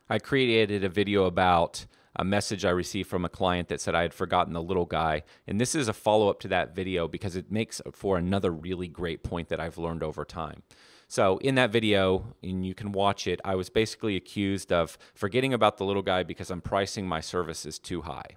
I created a video about a message I received from a client that said I had forgotten the little guy. And this is a follow-up to that video because it makes for another really great point that I've learned over time. So in that video, and you can watch it, I was basically accused of forgetting about the little guy because I'm pricing my services too high.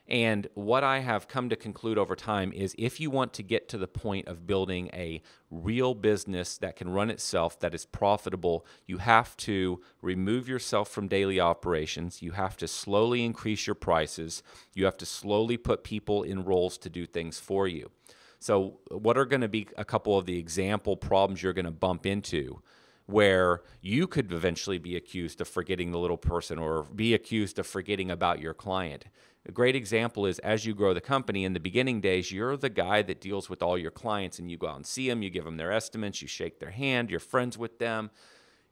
And what I have come to conclude over time is if you want to get to the point of building a real business that can run itself, that is profitable, you have to remove yourself from daily operations. You have to slowly increase your prices. You have to slowly put people in roles to do things for you. So what are going to be a couple of the example problems you're going to bump into where you could eventually be accused of forgetting the little person or be accused of forgetting about your client? A great example is as you grow the company in the beginning days, you're the guy that deals with all your clients and you go out and see them, you give them their estimates, you shake their hand, you're friends with them.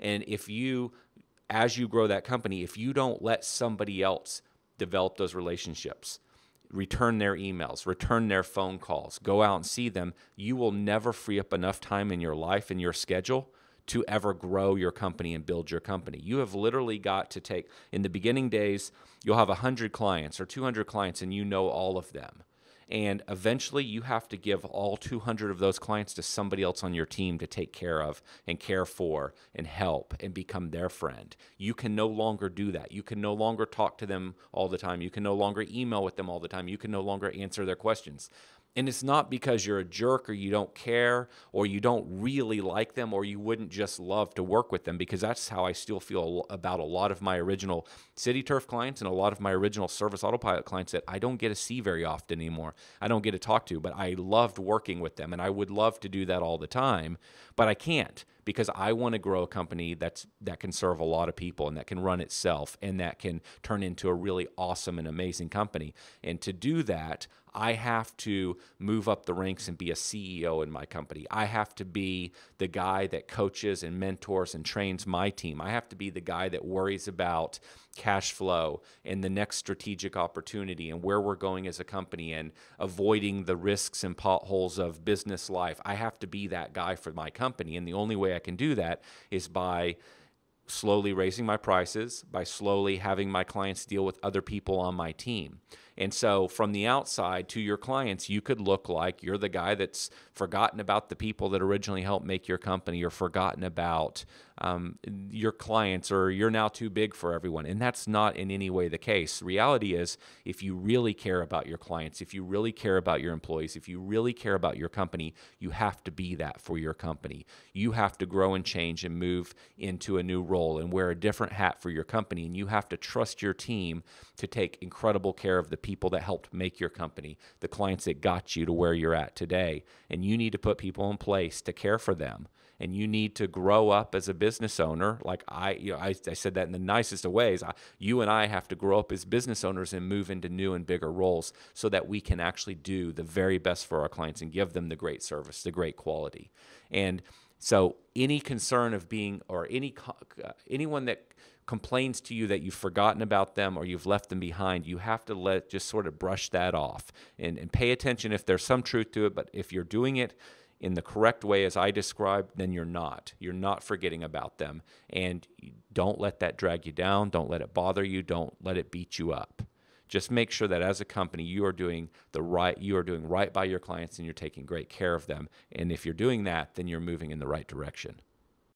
And if you, as you grow that company, if you don't let somebody else develop those relationships, return their emails, return their phone calls, go out and see them, you will never free up enough time in your life and your schedule to ever grow your company and build your company. You have literally got to take, in the beginning days, you'll have 100 clients or 200 clients and you know all of them. And eventually you have to give all 200 of those clients to somebody else on your team to take care of and care for and help and become their friend. You can no longer do that. You can no longer talk to them all the time. You can no longer email with them all the time. You can no longer answer their questions. And it's not because you're a jerk or you don't care or you don't really like them or you wouldn't just love to work with them, because that's how I still feel about a lot of my original City Turf clients and a lot of my original Service Autopilot clients that I don't get to see very often anymore. I don't get to talk to, but I loved working with them and I would love to do that all the time, but I can't because I want to grow a company that can serve a lot of people and that can run itself and that can turn into a really awesome and amazing company. And to do that, I have to move up the ranks and be a CEO in my company. I have to be the guy that coaches and mentors and trains my team. I have to be the guy that worries about cash flow and the next strategic opportunity and where we're going as a company and avoiding the risks and potholes of business life. I have to be that guy for my company. And the only way I can do that is by slowly raising my prices, by slowly having my clients deal with other people on my team. And so from the outside to your clients, you could look like you're the guy that's forgotten about the people that originally helped make your company or forgotten about your clients, or you're now too big for everyone. And that's not in any way the case. The reality is, if you really care about your clients, if you really care about your employees, if you really care about your company, you have to be that for your company. You have to grow and change and move into a new role and wear a different hat for your company. And you have to trust your team to take incredible care of the people that helped make your company, the clients that got you to where you're at today. And you need to put people in place to care for them. And you need to grow up as a business owner. Like I said that in the nicest of ways. You and I have to grow up as business owners and move into new and bigger roles so that we can actually do the very best for our clients and give them the great service, the great quality. And so any concern of being, or anyone that complains to you that you've forgotten about them or you've left them behind, you have to just sort of brush that off and pay attention if there's some truth to it. But if you're doing it in the correct way as I described, then you're not. You're not forgetting about them. And don't let that drag you down. Don't let it bother you. Don't let it beat you up. Just make sure that as a company, you are doing right by your clients and you're taking great care of them. And if you're doing that, then you're moving in the right direction.